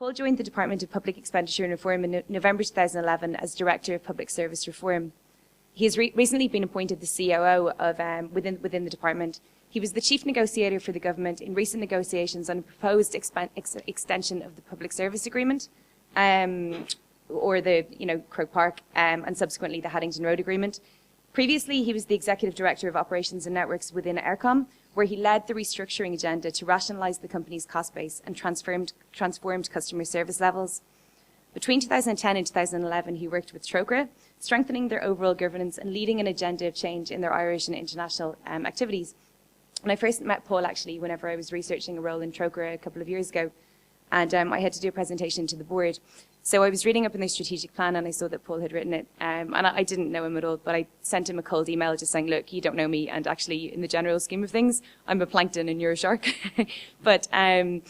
Paul joined the Department of Public Expenditure and Reform in November 2011 as Director of Public Service Reform. He has recently been appointed the COO of within the department. He was the chief negotiator for the government in recent negotiations on a proposed extension of the Public Service Agreement, or the Croke Park, and subsequently the Haddington Road Agreement. Previously, he was the Executive Director of Operations and Networks within Eircom, where he led the restructuring agenda to rationalise the company's cost base and transformed customer service levels. Between 2010 and 2011, he worked with Trócaire, strengthening their overall governance and leading an agenda of change in their Irish and international activities. And I first met Paul, actually, whenever I was researching a role in Trócaire a couple of years ago, and I had to do a presentation to the board. So I was reading up in their strategic plan and I saw that Paul had written it, and I didn't know him at all, but I sent him a cold email just saying, look, you don't know me, and actually in the general scheme of things, I'm a plankton and you're a shark. But I'm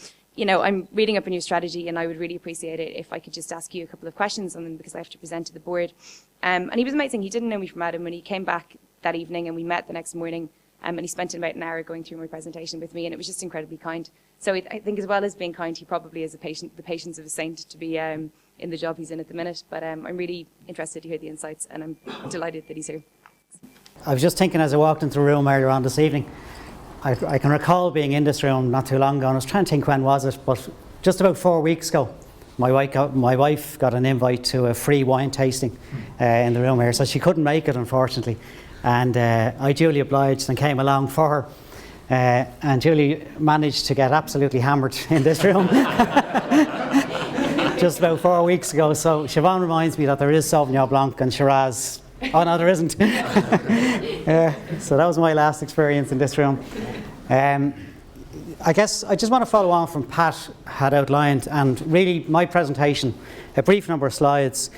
reading up on your strategy and I would really appreciate it if I could just ask you a couple of questions on them because I have to present to the board. And he was amazing. He didn't know me from Adam, and he came back that evening and we met the next morning, and he spent about an hour going through my presentation with me, and it was just incredibly kind. So I think as well as being kind, he probably has the patience of a saint to be in the job he's in at the minute. But I'm really interested to hear the insights, and I'm delighted that he's here. I was just thinking as I walked into the room earlier on this evening, I can recall being in this room not too long ago, and I was trying to think when was it, but just about 4 weeks ago, my wife got an invite to a free wine tasting in the room here, so she couldn't make it, unfortunately. And I duly obliged and came along for her. And Julie managed to get absolutely hammered in this room just about 4 weeks ago. So Siobhan reminds me that there is Sauvignon Blanc and Shiraz. Oh no, there isn't. So that was my last experience in this room. I guess I just want to follow on from Pat had outlined, and really my presentation, a brief number of slides.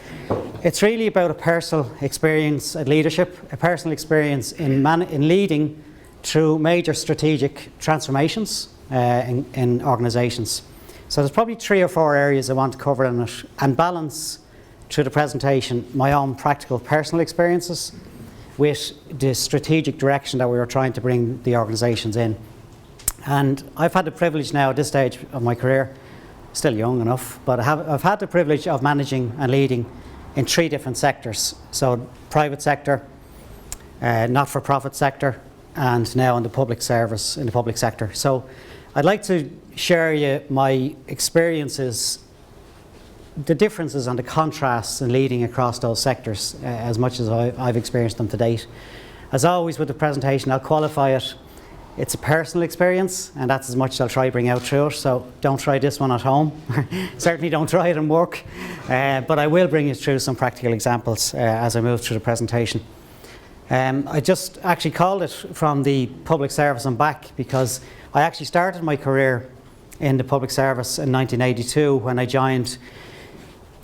It's really about a personal experience at leadership, a personal experience in leading through major strategic transformations in organisations. So there's probably 3 or 4 areas I want to cover in it and balance through the presentation my own practical personal experiences with the strategic direction that we were trying to bring the organisations in. And I've had the privilege now at this stage of my career, still young enough, but I've had the privilege of managing and leading in 3 different sectors. So private sector, not-for-profit sector, and now in the public service, in the public sector. So I'd like to share you my experiences, the differences and the contrasts in leading across those sectors as much as I've experienced them to date. As always with the presentation, I'll qualify it. It's a personal experience, and that's as much as I'll try to bring out through it, so don't try this one at home. Certainly don't try it in work, but I will bring you through some practical examples as I move through the presentation. I just actually called it from the public service and back because I actually started my career in the public service in 1982 when I joined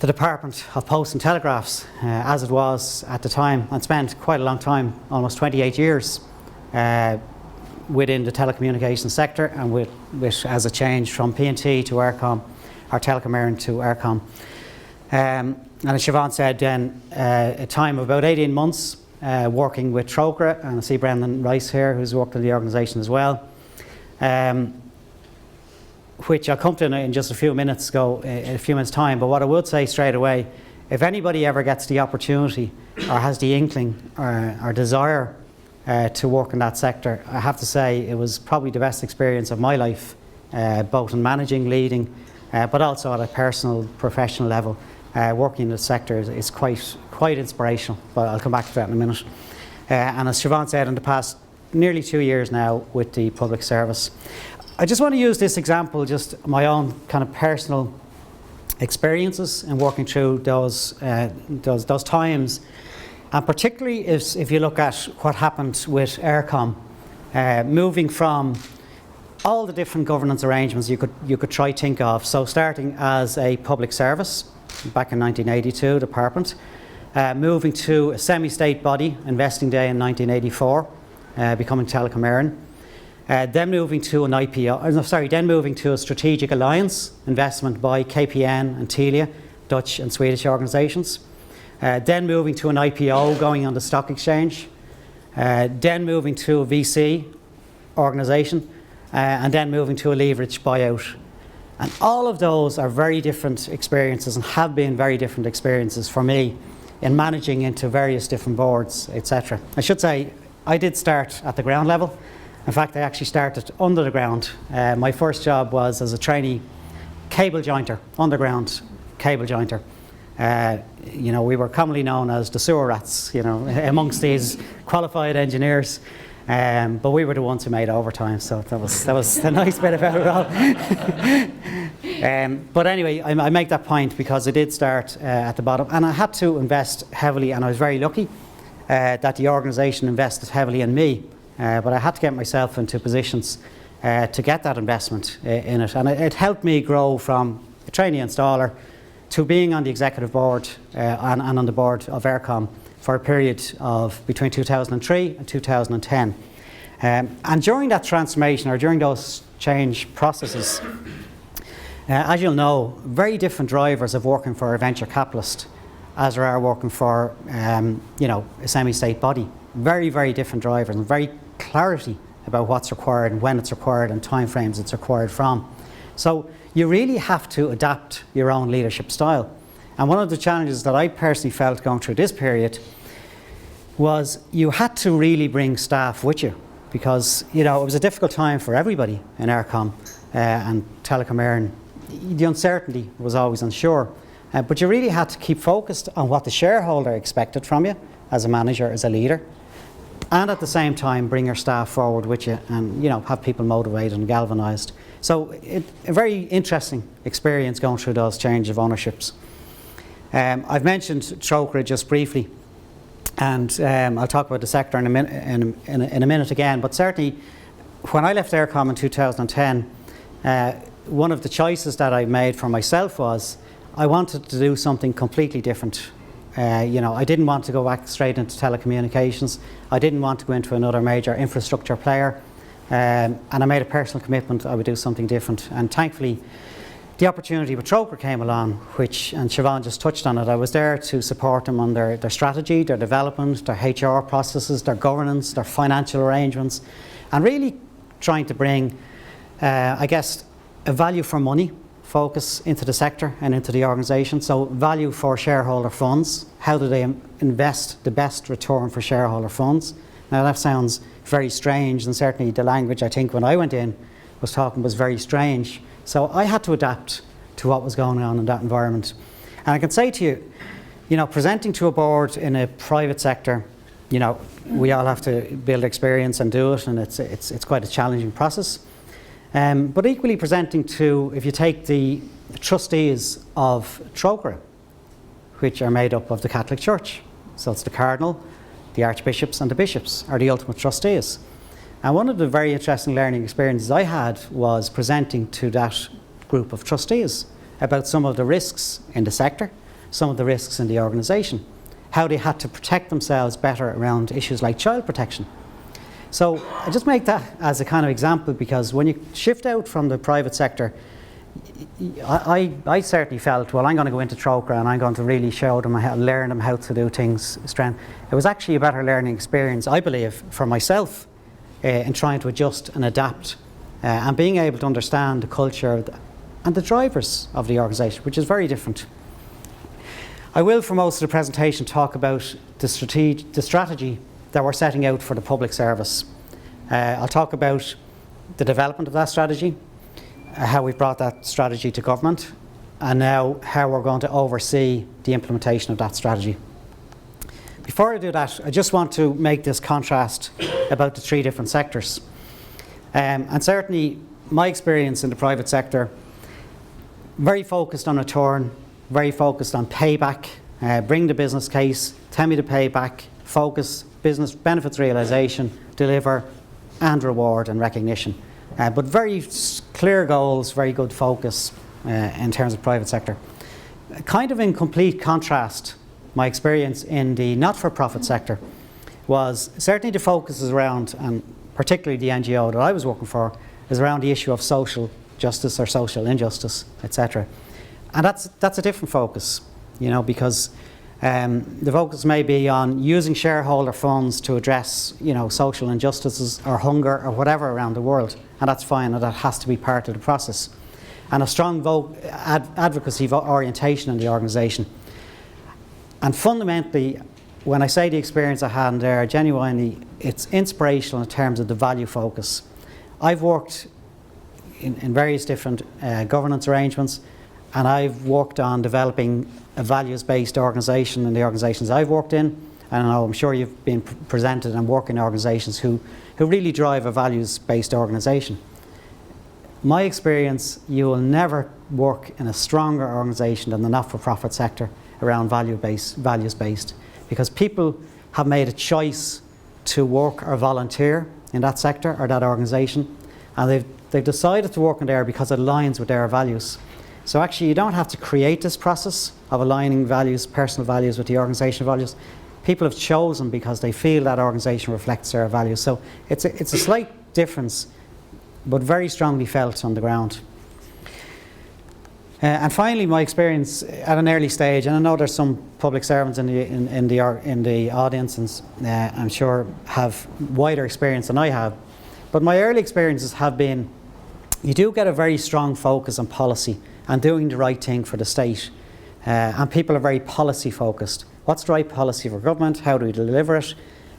the Department of Posts and Telegraphs, as it was at the time, and spent quite a long time, almost 28 years, within the telecommunications sector, and with as a change from P&T to Eircom, or Telecom Éireann to Eircom. And as Siobhan said then, a time of about 18 months working with Trócaire, and I see Brendan Rice here who's worked in the organisation as well, which I'll come to in just a few minutes time. But what I would say straight away, if anybody ever gets the opportunity or has the inkling or desire to work in that sector, I have to say it was probably the best experience of my life, both in managing, leading, but also at a personal, professional level. Working in the sector is quite inspirational, but I'll come back to that in a minute. And as Siobhan said, in the past nearly 2 years now with the public service, I just want to use this example, just my own kind of personal experiences in working through those times. And particularly if you look at what happened with Eircom, moving from all the different governance arrangements you could try to think of. So starting as a public service back in 1982, department, moving to a semi-state body, Investing Day in 1984, becoming Telecom Éireann. Then moving to an IPO, then moving to a strategic alliance investment by KPN and Telia, Dutch and Swedish organisations. Then moving to an IPO, going on the stock exchange. Then moving to a VC organisation, and then moving to a leveraged buyout. And all of those are very different experiences and have been very different experiences for me in managing into various different boards, etc. I should say, I did start at the ground level. In fact, I actually started under the ground. My first job was as a trainee cable jointer, underground cable jointer. We were commonly known as the sewer rats, amongst these qualified engineers. But we were the ones who made overtime, so that was the nice bit about it all. But anyway, I make that point because I did start at the bottom, and I had to invest heavily, and I was very lucky that the organisation invested heavily in me. But I had to get myself into positions to get that investment in it, and it helped me grow from a trainee installer to being on the executive board and on the board of Aircom for a period of between 2003 and 2010. And during that transformation, or during those change processes, as you'll know, very different drivers of working for a venture capitalist as there are working for a semi-state body. Very, very different drivers and very clarity about what's required and when it's required and timeframes it's required from. So you really have to adapt your own leadership style. And one of the challenges that I personally felt going through this period was you had to really bring staff with you, because it was a difficult time for everybody in Aircom and Telecom Air, and the uncertainty was always unsure. But you really had to keep focused on what the shareholder expected from you as a manager, as a leader, and at the same time bring your staff forward with you and have people motivated and galvanised. So a very interesting experience going through those change of ownerships. I've mentioned Trócaire just briefly, and I'll talk about the sector in a minute again, but certainly when I left Aircom in 2010, one of the choices that I made for myself was I wanted to do something completely different. I didn't want to go back straight into telecommunications. I didn't want to go into another major infrastructure player. And I made a personal commitment I would do something different. And thankfully, the opportunity with Trócaire came along, and Siobhan just touched on it. I was there to support them on their strategy, their development, their HR processes, their governance, their financial arrangements, and really trying to bring, a value for money focus into the sector and into the organisation. So value for shareholder funds. How do they invest the best return for shareholder funds? Now that sounds very strange, and certainly the language I think when I went in was very strange. So I had to adapt to what was going on in that environment. And I can say to you, presenting to a board in a private sector, we all have to build experience and do it, and it's quite a challenging process. But equally presenting to, if you take the trustees of Trócaire, which are made up of the Catholic Church, so it's the Cardinal, the Archbishops and the Bishops are the ultimate trustees. And one of the very interesting learning experiences I had was presenting to that group of trustees about some of the risks in the sector, some of the risks in the organisation, how they had to protect themselves better around issues like child protection. So I just make that as a kind of example, because when you shift out from the private sector, I certainly felt, well, I'm going to go into Trócaire and I'm going to really show them, learn them how to do things strength. It was actually a better learning experience, I believe, for myself in trying to adjust and adapt and being able to understand the culture and the drivers of the organisation, which is very different. I will, for most of the presentation, talk about the strategy that we're setting out for the public service. I'll talk about the development of that strategy, how we've brought that strategy to government, and now how we're going to oversee the implementation of that strategy. Before I do that, I just want to make this contrast about the three different sectors. And certainly my experience in the private sector, very focused on return, very focused on payback, bring the business case, tell me the payback, focus, business benefits realisation, deliver, and reward and recognition. But very clear goals, very good focus in terms of private sector. Kind of in complete contrast, my experience in the not-for-profit sector was certainly the focus is around, and particularly the NGO that I was working for, is around the issue of social justice or social injustice, etc. And that's a different focus, because the focus may be on using shareholder funds to address, social injustices or hunger or whatever around the world, and that's fine, and that has to be part of the process. and a strong advocacy orientation in the organisation. And fundamentally, when I say the experience I had there, genuinely, it's inspirational in terms of the value focus. I've worked in various different governance arrangements, and I've worked on developing a values-based organisation in the organisations I've worked in. And I'm sure you've been presented and work in organisations who really drive a values-based organisation. My experience, you will never work in a stronger organisation than the not-for-profit sector around values-based, because people have made a choice to work or volunteer in that sector or that organisation, and they've decided to work in there because it aligns with their values. So actually you don't have to create this process of aligning values, personal values with the organisation values. People have chosen because they feel that organisation reflects their values. So it's a slight difference, but very strongly felt on the ground. And finally, my experience at an early stage, and I know there's some public servants in the audience, and I'm sure have wider experience than I have. But my early experiences have been, you do get a very strong focus on policy and doing the right thing for the state. And people are very policy focused. What's the right policy for government? How do we deliver it?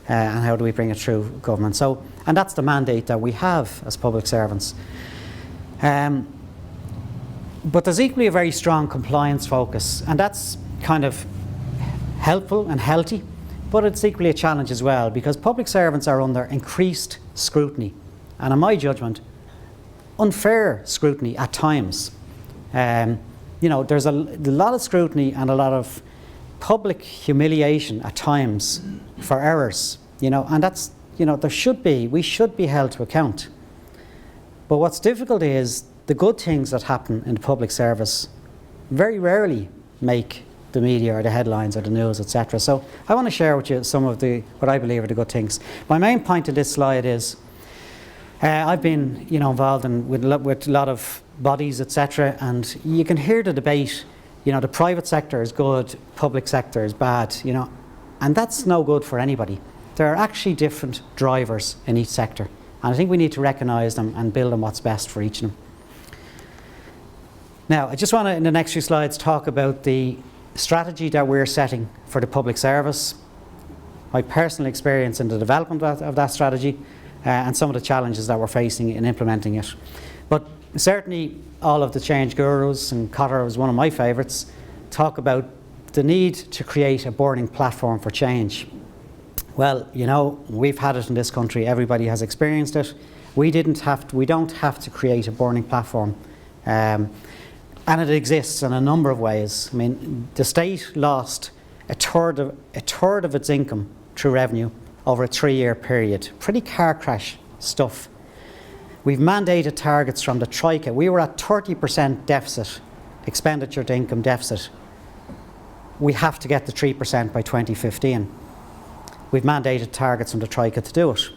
And how do we bring it through government? So, and that's the mandate that we have as public servants. But there's equally a very strong compliance focus, and that's kind of helpful and healthy, but it's equally a challenge as well, because public servants are under increased scrutiny, and in my judgment, unfair scrutiny at times. You know, there's a lot of scrutiny and a lot of public humiliation at times for errors, you know, and that's, you know, we should be held to account. But what's difficult is the good things that happen in the public service very rarely make the media or the headlines or the news, etc. So I want to share with you some of what I believe are the good things. My main point of this slide is I've been, you know, involved with a lot of bodies, etc. And you can hear the debate. You know, the private sector is good, public sector is bad. You know, and that's no good for anybody. There are actually different drivers in each sector, and I think we need to recognise them and build on what's best for each of them. Now, I just want to, in the next few slides, talk about the strategy that we're setting for the public service, my personal experience in the development of that strategy, and some of the challenges that we're facing in implementing it. But certainly all of the change gurus, and Cotter was one of my favourites, talk about the need to create a burning platform for change. Well, you know, we've had it in this country, everybody has experienced it. We don't have to create a burning platform. And it exists in a number of ways. I mean, the state lost a third of its income through revenue over a 3-year period. Pretty car crash stuff. We've mandated targets from the Troika. We were at 30% deficit, expenditure to income deficit. We have to get to 3% by 2015. We've mandated targets from the Troika to do it.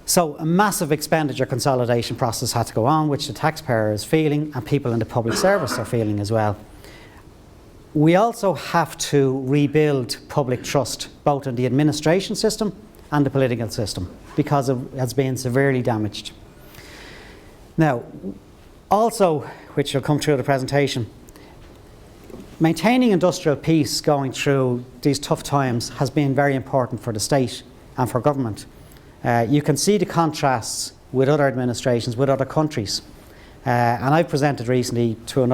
So a massive expenditure consolidation process had to go on, which the taxpayer is feeling and people in the public service are feeling as well. We also have to rebuild public trust, both in the administration system and the political system, because it has been severely damaged. Now, also, which will come through the presentation, maintaining industrial peace going through these tough times has been very important for the state and for government. You can see the contrasts with other administrations, with other countries. And I've presented recently to a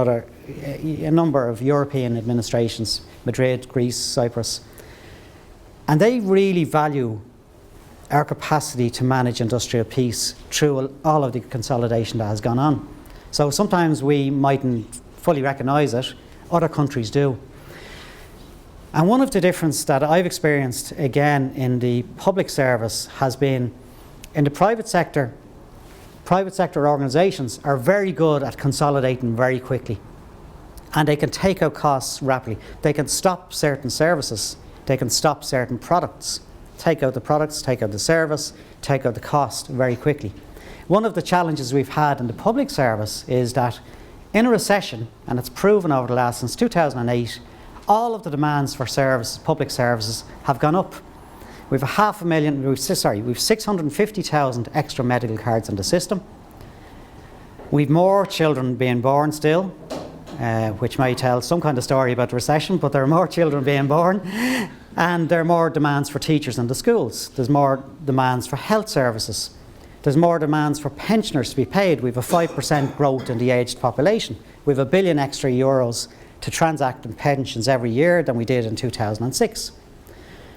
number of European administrations, Madrid, Greece, Cyprus. And they really value our capacity to manage industrial peace through all of the consolidation that has gone on. So sometimes we mightn't fully recognise it, other countries do. And one of the differences that I've experienced, again, in the public service has been in the private sector organisations are very good at consolidating very quickly. And they can take out costs rapidly. They can stop certain services. They can stop certain products. Take out the products, take out the service, take out the cost very quickly. One of the challenges we've had in the public service is that in a recession, and it's proven over the last, since 2008, all of the demands for services, public services, have gone up. We've 650,000 extra medical cards in the system. We've more children being born still, which may tell some kind of story about the recession, but there are more children being born, and there are more demands for teachers in the schools. There's more demands for health services. There's more demands for pensioners to be paid. We have a 5% growth in the aged population. We have €1 billion extra to transact in pensions every year than we did in 2006.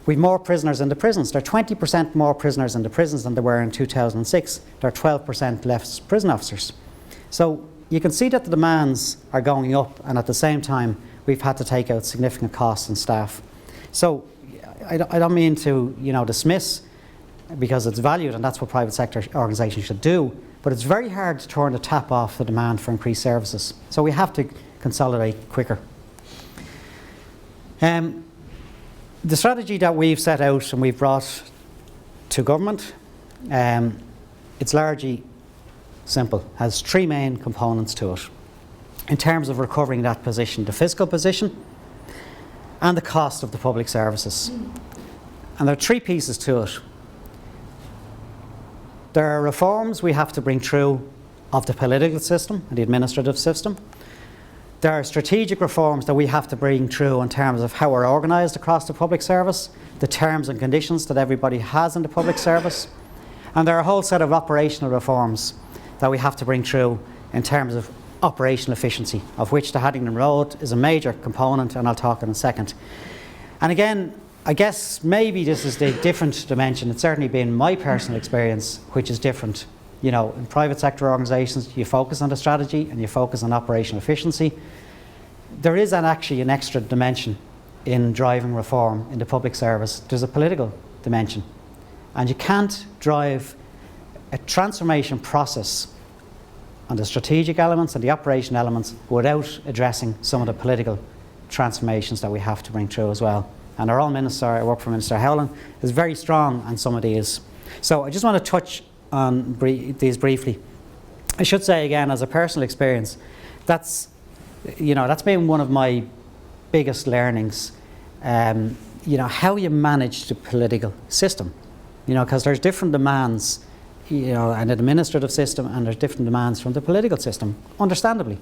We have more prisoners in the prisons. There are 20% more prisoners in the prisons than there were in 2006. There are 12% less prison officers. So you can see that the demands are going up, and at the same time we've had to take out significant costs in staff. So I don't mean to dismiss, because it's valued and that's what private sector organisations should do, but it's very hard to turn the tap off the demand for increased services. So we have to consolidate quicker. The strategy that we've set out and we've brought to government, it's largely simple, has three main components to it in terms of recovering that position: the fiscal position and the cost of the public services. And there are three pieces to it. There are reforms we have to bring through of the political system and the administrative system. There are strategic reforms that we have to bring through in terms of how we're organised across the public service, the terms and conditions that everybody has in the public service. And there are a whole set of operational reforms that we have to bring through in terms of operational efficiency, of which the Haddington Road is a major component, and I'll talk in a second. And again, I guess maybe this is the different dimension. It's certainly been my personal experience, which is different. In private sector organisations, you focus on the strategy and you focus on operational efficiency. There is actually an extra dimension in driving reform in the public service. There's a political dimension. And you can't drive a transformation process on the strategic elements and the operational elements without addressing some of the political transformations that we have to bring through as well. And our own minister, I work for Minister Howland, is very strong on some of these. So I just want to touch on these briefly. I should say again, as a personal experience, that's been one of my biggest learnings. How you manage the political system. Because there's different demands, an administrative system, and there's different demands from the political system, understandably.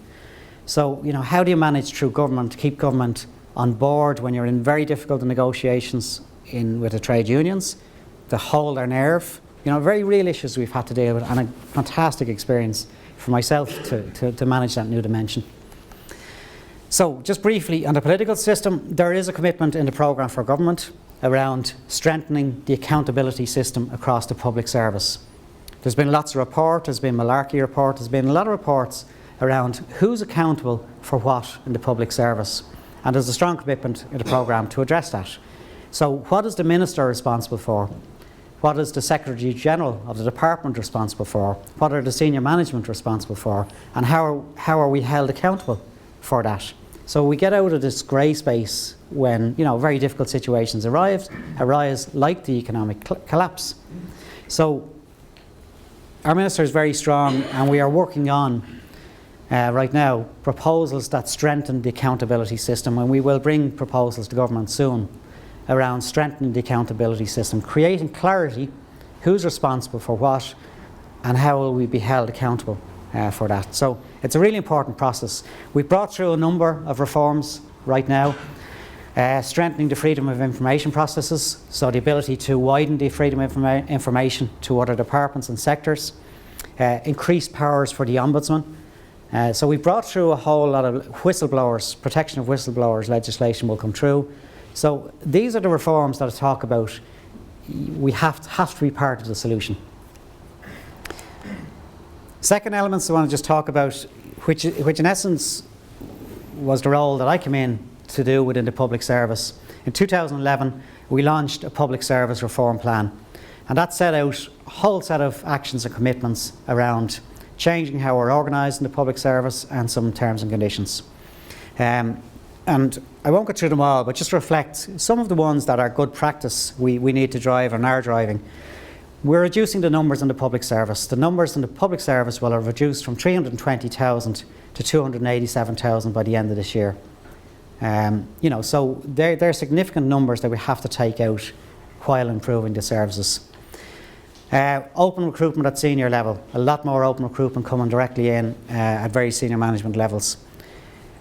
So, how do you manage through government to keep government on board when you're in very difficult negotiations with the trade unions, to hold their nerve? Very real issues we've had to deal with, and a fantastic experience for myself to manage that new dimension. So, just briefly, on the political system, there is a commitment in the programme for government around strengthening the accountability system across the public service. There's been lots of reports, there's been Malarkey report, there's been a lot of reports around who's accountable for what in the public service. And there's a strong commitment in the programme to address that. So what is the Minister responsible for? What is the Secretary General of the Department responsible for? What are the senior management responsible for? And how are we held accountable for that? So we get out of this grey space when very difficult situations arise, like the economic collapse. So our Minister is very strong, and we are working on right now proposals that strengthen the accountability system, and we will bring proposals to government soon around strengthening the accountability system, creating clarity, who's responsible for what and how will we be held accountable for that. So it's a really important process. We've brought through a number of reforms right now, strengthening the freedom of information processes, so the ability to widen the freedom of information to other departments and sectors, increased powers for the Ombudsman. So we brought through a whole lot of whistleblowers, protection of whistleblowers legislation will come through. So these are the reforms that I talk about. We have to be part of the solution. Second elements I want to just talk about, which in essence was the role that I came in to do within the public service. In 2011, we launched a public service reform plan, and that set out a whole set of actions and commitments around changing how we're organised in the public service and some terms and conditions. And I won't go through them all, but just reflect some of the ones that are good practice we need to drive and are driving. We're reducing the numbers in the public service. The numbers in the public service will have reduced from 320,000 to 287,000 by the end of this year. So there are significant numbers that we have to take out while improving the services. Open recruitment at senior level. A lot more open recruitment coming directly in at very senior management levels.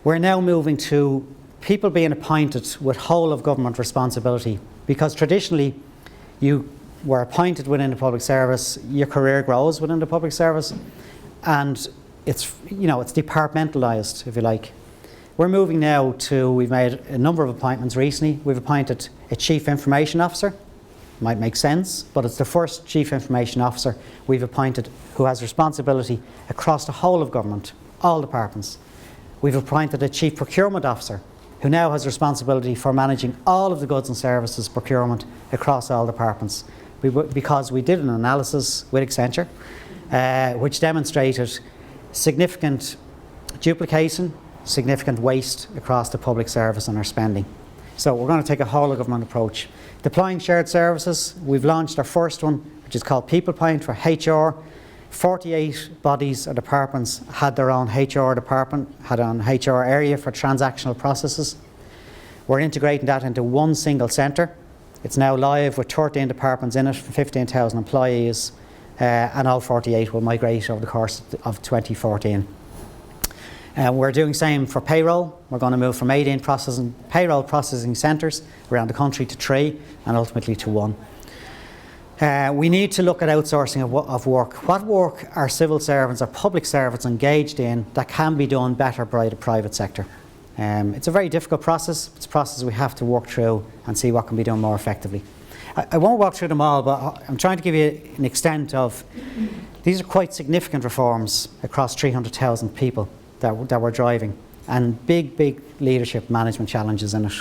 We're now moving to people being appointed with whole of government responsibility, because traditionally you were appointed within the public service, your career grows within the public service, and it's departmentalised, if you like. We're moving now to, we've made a number of appointments recently. We've appointed a Chief Information Officer. Might make sense, but it's the first Chief Information Officer we've appointed who has responsibility across the whole of government, all departments. We've appointed a Chief Procurement Officer who now has responsibility for managing all of the goods and services procurement across all departments, because we did an analysis with Accenture which demonstrated significant duplication, significant waste across the public service and our spending. So we're going to take a whole of government approach. Deploying shared services, we've launched our first one, which is called People Point for HR. 48 bodies or departments had their own HR department, had an HR area for transactional processes. We're integrating that into one single centre. It's now live with 13 departments in it, 15,000 employees, and all 48 will migrate over the course of 2014. We're doing the same for payroll. We're going to move from 18 payroll processing centres around the country to 3 and ultimately to 1. We need to look at outsourcing of work. What work are civil servants or public servants engaged in that can be done better by the private sector? It's a very difficult process. It's a process we have to work through and see what can be done more effectively. I won't walk through them all, but I'm trying to give you an extent of, these are quite significant reforms across 300,000 people that we're driving, and big leadership management challenges in it.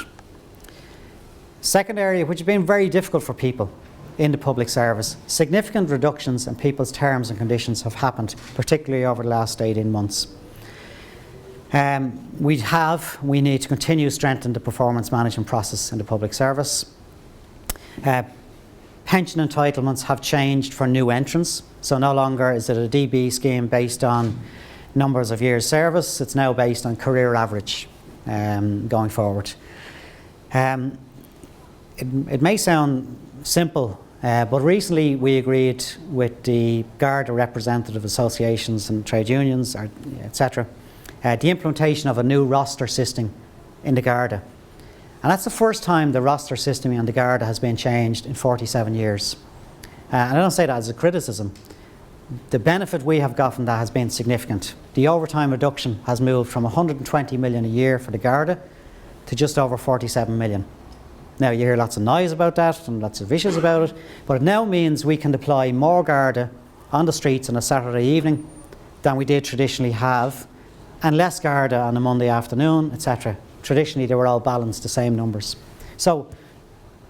Second area, which has been very difficult for people in the public service, significant reductions in people's terms and conditions have happened, particularly over the last 18 months. We need to continue to strengthen the performance management process in the public service. Pension entitlements have changed for new entrants, so no longer is it a DB scheme based on numbers of years service, it's now based on career average going forward. It may sound simple, but recently we agreed with the Garda representative associations and trade unions, etc., the implementation of a new roster system in the Garda. And that's the first time the roster system in the Garda has been changed in 47 years. And I don't say that as a criticism. The benefit we have got from that has been significant. The overtime reduction has moved from 120 million a year for the Garda to just over 47 million. Now you hear lots of noise about that and lots of issues about it, but it now means we can deploy more Garda on the streets on a Saturday evening than we did traditionally have, and less Garda on a Monday afternoon, etc. Traditionally they were all balanced, the same numbers. So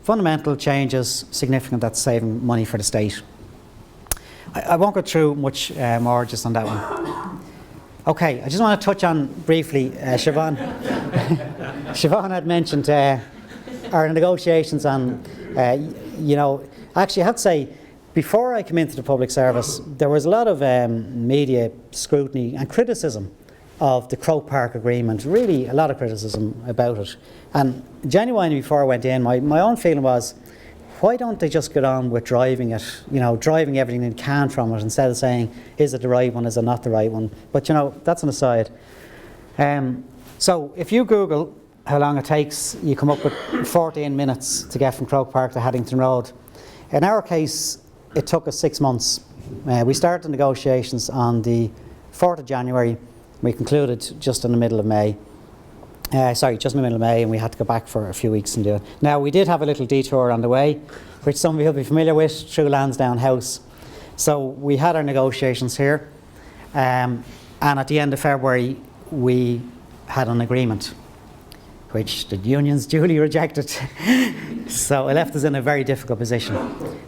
fundamental changes, significant, that's saving money for the state. I won't go through much more just on that one. Okay, I just want to touch on briefly, Siobhan. Siobhan had mentioned our negotiations on, actually I have to say, before I came into the public service, there was a lot of media scrutiny and criticism of the Croke Park Agreement, really a lot of criticism about it. And genuinely, before I went in, my own feeling was, why don't they just get on with driving it, driving everything they can from it, instead of saying, is it the right one, is it not the right one? But that's an aside. So if you Google how long it takes, you come up with 14 minutes to get from Croke Park to Haddington Road. In our case, it took us 6 months. We started negotiations on the 4th of January. We concluded just in the middle of May. Just in the middle of May, and we had to go back for a few weeks and do it. Now, we did have a little detour on the way, which some of you will be familiar with, through Lansdowne House. So we had our negotiations here, and at the end of February, we had an agreement, which the unions duly rejected. So it left us in a very difficult position.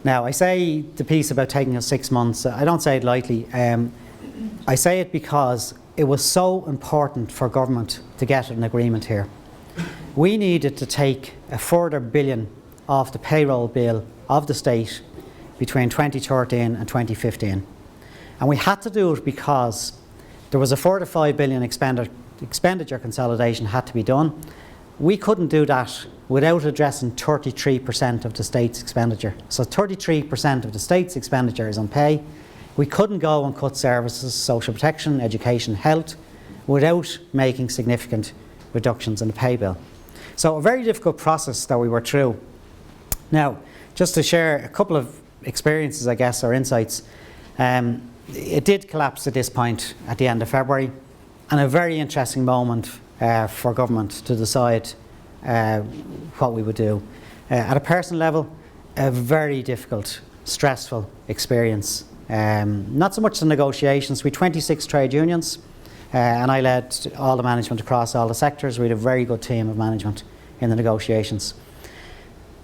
Now, I say the piece about taking us 6 months, I don't say it lightly. I say it because it was so important for government to get an agreement here. We needed to take a further $1 billion off the payroll bill of the state between 2013 and 2015. And we had to do it because there was a further $5 billion expenditure consolidation had to be done. we couldn't do that without addressing 33% of the state's expenditure. So 33% of the state's expenditure is on pay. We couldn't go and cut services, social protection, education, health, without making significant reductions in the pay bill. So a very difficult process that we were through. Now, just to share a couple of experiences, I guess, or insights, it did collapse at this point at the end of February, and a very interesting moment for government to decide what we would do. At a personal level, a very difficult, stressful experience. Not so much the negotiations. We had 26 trade unions, and I led all the management across all the sectors. We had a very good team of management in the negotiations.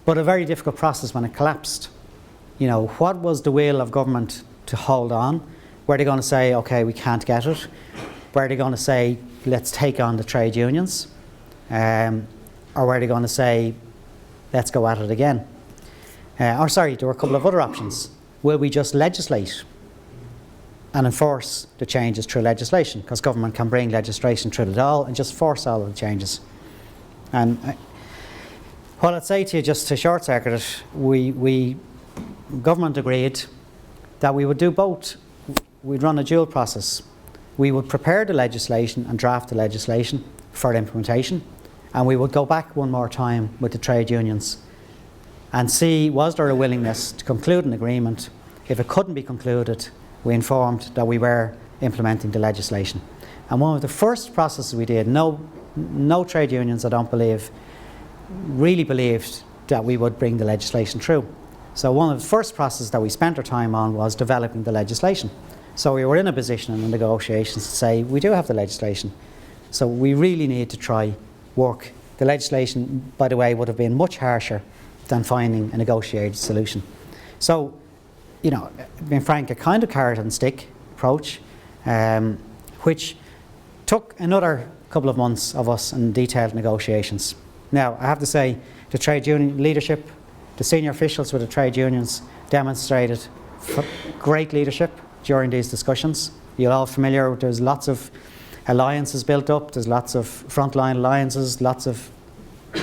But a very difficult process when it collapsed. You know, what was the will of government to hold on? Were they going to say, okay, we can't get it? Were they going to say, let's take on the trade unions? Or were they going to say, let's go at it again? There were a couple of other options. Will we just legislate and enforce the changes through legislation? Because government can bring legislation through it all and just force all of the changes. And what I'd say to you, just to short circuit it, government agreed that we would do both. We'd run a dual process. We would prepare the legislation and draft the legislation for implementation, and we would go back one more time with the trade unions and see, was there a willingness to conclude an agreement. If it couldn't be concluded, we informed that we were implementing the legislation. And one of the first processes we did, no trade unions, I don't believe, really believed that we would bring the legislation through. So one of the first processes that we spent our time on was developing the legislation. So we were in a position in the negotiations to say, we do have the legislation, so we really need to try work. The legislation, by the way, would have been much harsher than finding a negotiated solution. So, you know, being frank, a kind of carrot and stick approach, which took another couple of months of us in detailed negotiations. Now, I have to say, the trade union leadership, the senior officials with the trade unions demonstrated great leadership during these discussions. You're all familiar, there's lots of alliances built up, there's lots of frontline alliances, lots of,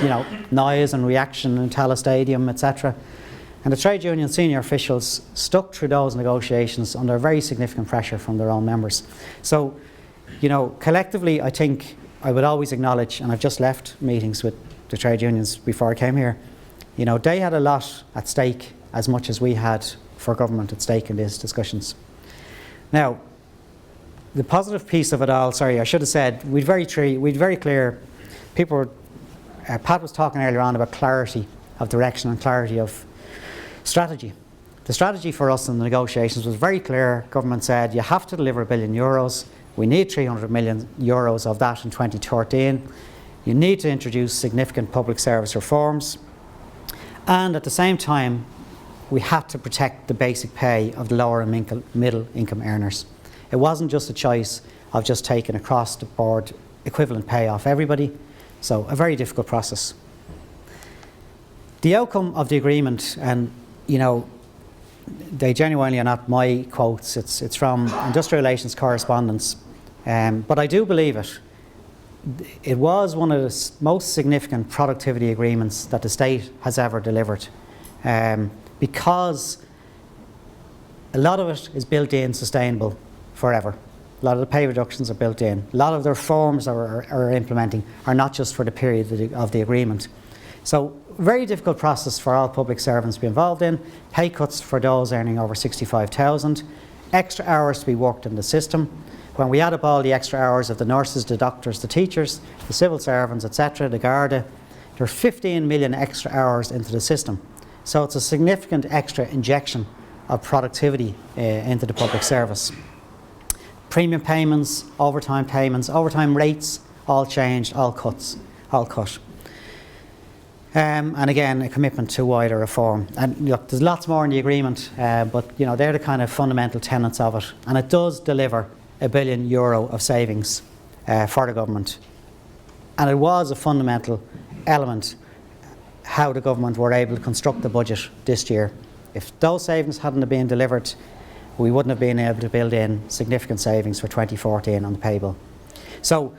you know, noise and reaction in Tallaght Stadium, etc. And the trade union senior officials stuck through those negotiations under very significant pressure from their own members. So, you know, collectively, I think I would always acknowledge, and I've just left meetings with the trade unions before I came here, you know, they had a lot at stake as much as we had for government at stake in these discussions. Now, the positive piece of it all, I should have said, we'd very clear, people were, Pat was talking earlier on about clarity of direction and clarity of strategy. The strategy for us in the negotiations was very clear. Government said, you have to deliver €1 billion. We need €300 million of that in 2013. You need to introduce significant public service reforms. And at the same time, we had to protect the basic pay of the lower and middle income earners. It wasn't just a choice of just taking across the board equivalent pay off everybody. So a very difficult process. The outcome of the agreement, and you know, they genuinely are not my quotes, it's from industrial relations correspondence, but I do believe it. It was one of the most significant productivity agreements that the state has ever delivered, because a lot of it is built in sustainable forever. A lot of the pay reductions are built in. A lot of the reforms are implementing are not just for the period of the agreement. So, very difficult process for all public servants to be involved in. Pay cuts for those earning over 65,000. Extra hours to be worked in the system. When we add up all the extra hours of the nurses, the doctors, the teachers, the civil servants, etc., the Garda, there are 15 million extra hours into the system. So it's a significant extra injection of productivity into the public service. Premium payments, overtime rates, all changed, all cut. And again, a commitment to wider reform. And look, there's lots more in the agreement, but you know, they're the kind of fundamental tenets of it. And it does deliver €1 billion of savings for the government. And it was a fundamental element how the government were able to construct the budget this year. If those savings hadn't been delivered, we wouldn't have been able to build in significant savings for 2014 on the pay bill. So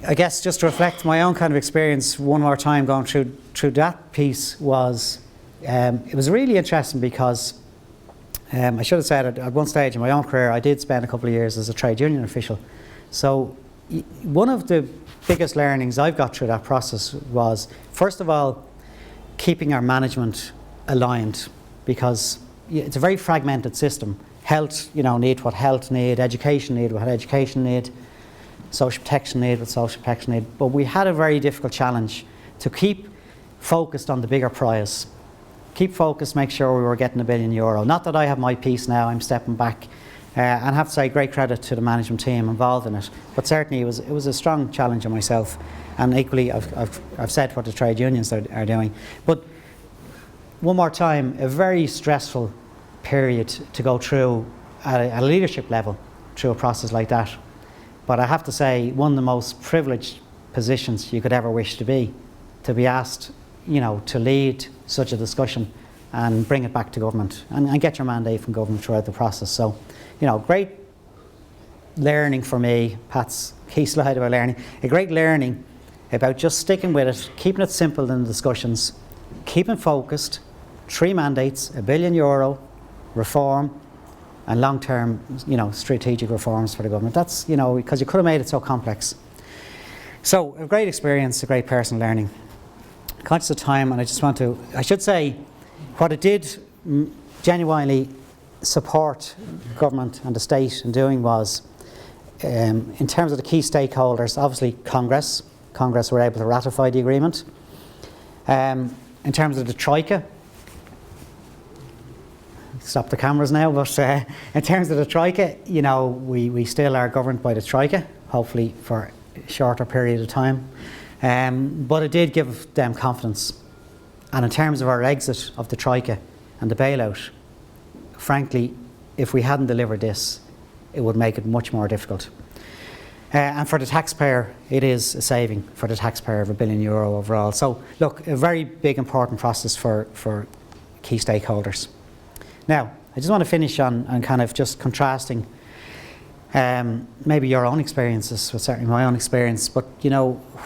I guess just to reflect my own kind of experience one more time going through that piece was, it was really interesting because I should have said at one stage in my own career I did spend a couple of years as a trade union official. So one of the biggest learnings I've got through that process was, first of all, keeping our management aligned, because it's a very fragmented system. Health, need what health need, education need what education need, social protection need what social protection need. But we had a very difficult challenge to keep focused on the bigger prize. Keep focused, make sure we were getting €1 billion. Not that I have my piece now, I'm stepping back. And I have to say great credit to the management team involved in it. But certainly it was a strong challenge on myself. And equally, I've said what the trade unions are doing. But one more time, a very stressful period to go through at a leadership level through a process like that. But I have to say, one of the most privileged positions you could ever wish to be asked, to lead such a discussion and bring it back to government and get your mandate from government throughout the process. So, great learning for me. Pat's key slide about learning. A great learning about just sticking with it, keeping it simple in the discussions, keeping focused, 3 mandates, €1 billion, reform, and long-term, strategic reforms for the government. That's, because you could have made it so complex. So, a great experience, a great personal learning. Conscious of time, and I should say, what it did genuinely support government and the state in doing was, in terms of the key stakeholders, obviously Congress were able to ratify the agreement. In terms of the Troika, stop the cameras now, but in terms of the Troika, we still are governed by the Troika, hopefully for a shorter period of time. But it did give them confidence. And in terms of our exit of the Troika and the bailout, frankly, if we hadn't delivered this, it would make it much more difficult. And for the taxpayer, it is a saving for the taxpayer of €1 billion overall. So, look, a very big, important process for key stakeholders. Now, I just want to finish on kind of just contrasting maybe your own experiences with certainly my own experience, but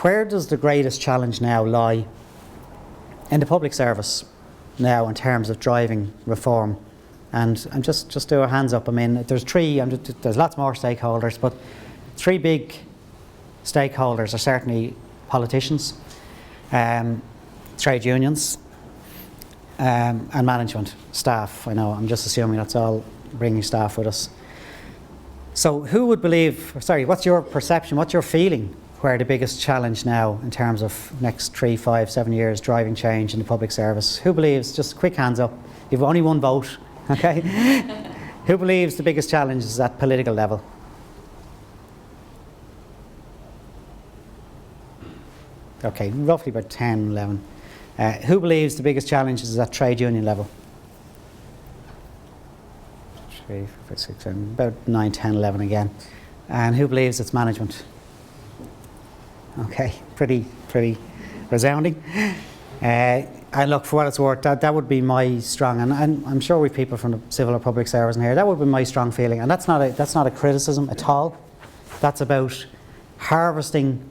where does the greatest challenge now lie in the public service now in terms of driving reform? And just do a hands up. I mean, there's lots more stakeholders, but 3 big stakeholders are certainly politicians, trade unions, and management, staff. I know, I'm just assuming that's all bringing staff with us. So what's your perception, what's your feeling where the biggest challenge now in terms of next 3, 5, 7 years driving change in the public service? Who believes, just quick hands up, you've only 1 vote, okay? Who believes the biggest challenge is at political level? Okay, roughly about 10, 11. Who believes the biggest challenge is at trade union level? 3, 4, 5, 6, 7, about 9, 10, 11 again. And who believes it's management? Okay, pretty resounding. And look, for what it's worth, that would be my strong, and I'm sure we've people from the civil or public service in here, that would be my strong feeling. And that's not a criticism at all. That's about harvesting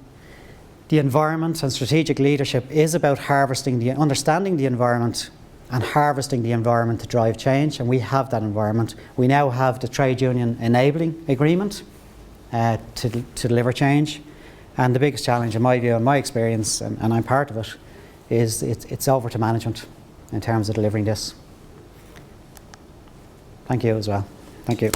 the environment, and strategic leadership is about understanding the environment and harvesting the environment to drive change, and we have that environment. We now have the trade union enabling agreement to deliver change, and the biggest challenge in my view and my experience, and I'm part of it, is it's over to management in terms of delivering this. Thank you as well. Thank you.